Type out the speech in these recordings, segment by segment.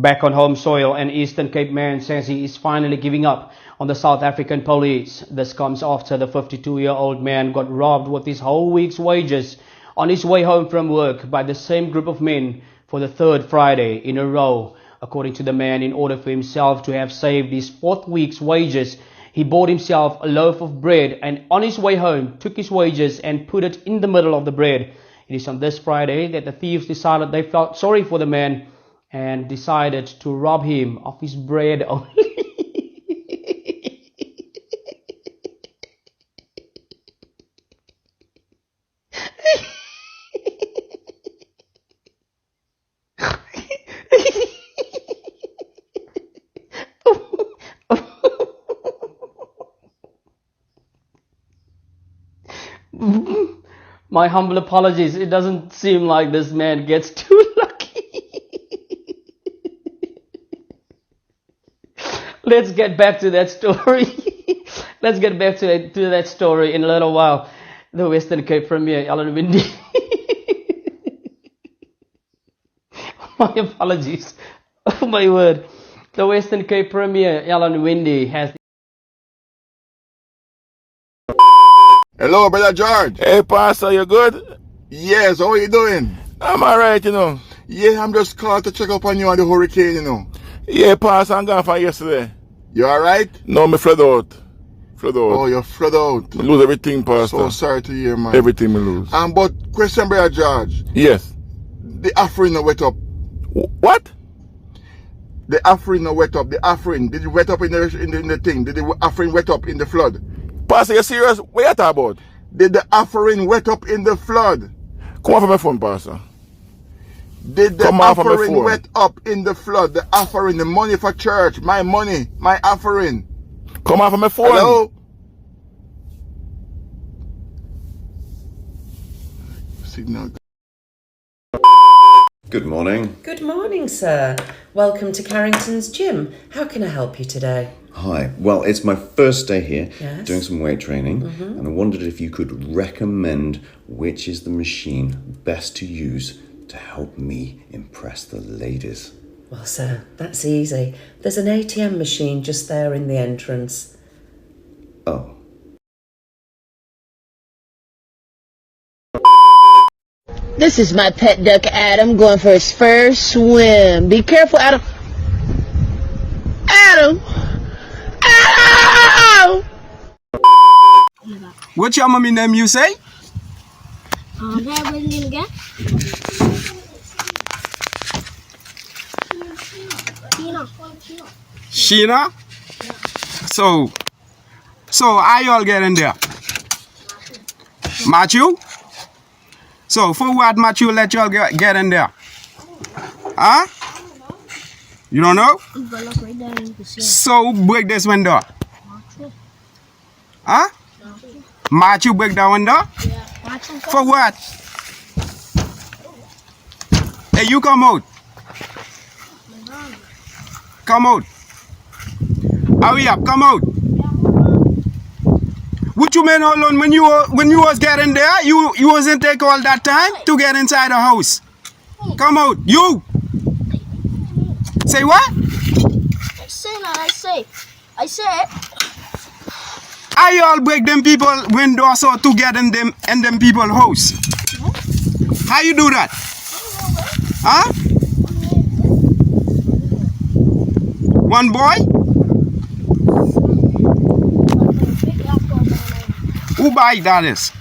Back on home soil, an Eastern Cape man says he is finally giving up on the South African police. This comes after the 52-year-old man got robbed with his whole week's wages on his way home from work by the same group of men for the third Friday in a row. According to the man, in order for himself to have saved his fourth week's wages, he bought himself a loaf of bread and on his way home took his wages and put it in the middle of the bread. It is on this Friday that the thieves decided they felt sorry for the man and decided to rob him of his bread only. My humble apologies. It doesn't seem like this man gets too lucky. Let's get back to that story. Let's get back to that story in a little while. The Western Cape Premier, Alan Windy. My apologies. Oh my word. The Western Cape Premier, Alan Windy, has... Hello, Brother George. Hey, Pastor, you good? Yes, how are you doing? I'm alright, you know. Yeah, I'm just called to check up on you on the hurricane, you know. Yeah, Pastor, I'm gone from yesterday. You alright? No, me flood out. Oh, you're flood out. Me lose everything, Pastor. So sorry to hear, man. Everything me lose. But question, Brother George. Yes. The offering no wet up. What? The offering no wet up. The offering, did it wet up in the thing? Did the offering wet up in the flood? Pastor, you serious? What you talking about? Did the offering wet up in the flood? Come off of my phone, Pastor. Did the offering wet up in the flood? The offering, the money for church, my money, my offering. Come off of my phone. Hello? Signal. Good morning. Good morning, sir. Welcome to Carrington's Gym. How can I help you today? Hi. Well, it's my first day here, Yes. doing some weight training, and I wondered if you could recommend which is the machine best to use to help me impress the ladies. Well, sir, that's easy. There's an ATM machine just there in the entrance. Oh. This is my pet duck, Adam, going for his first swim. Be careful, Adam. Adam! Adam! What's your mommy name you say? Sheena. So how you all getting there? Matthew? So for what Matthew let you all get in there? Huh? You don't know? So break this window. Huh? Matthew break that window? For what? Hey, you come out. Come out. Hurry up, come out. What you mean hold on when you was getting there? You wasn't take all that time to get inside the house. Come out, you. Say what? I said. I all break them people windows so to get in them people house. How you do that? Huh? One boy? Who bike that is?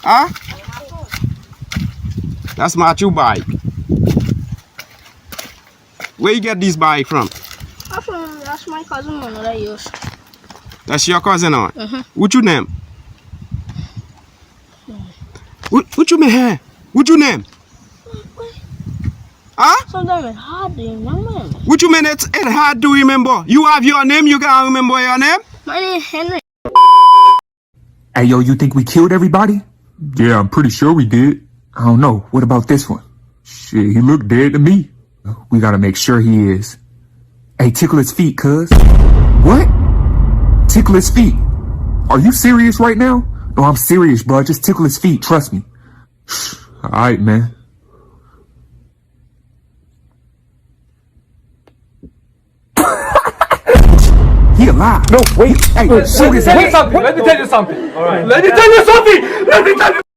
Huh? That's Matthew bike. Where you get this bike from? That's my cousin one that I use. That's your cousin on? What your name? What you mean? What your name? Huh? Sometimes it's hard to remember. What you mean it's hard to remember? You have your name, you can't remember your name? My name is Henry. Hey, yo, you think we killed everybody? Yeah, I'm pretty sure we did. I don't know. What about this one? Shit, he looked dead to me. We gotta make sure he is. Hey, tickle his feet, cuz. What? Tickle his feet. Are you serious right now? No, I'm serious, bro. Just tickle his feet. Trust me. Alright, man. He alive. No, wait. Hey, shoot his head. Let me tell you something. All right. Let me tell you something. Let me tell you.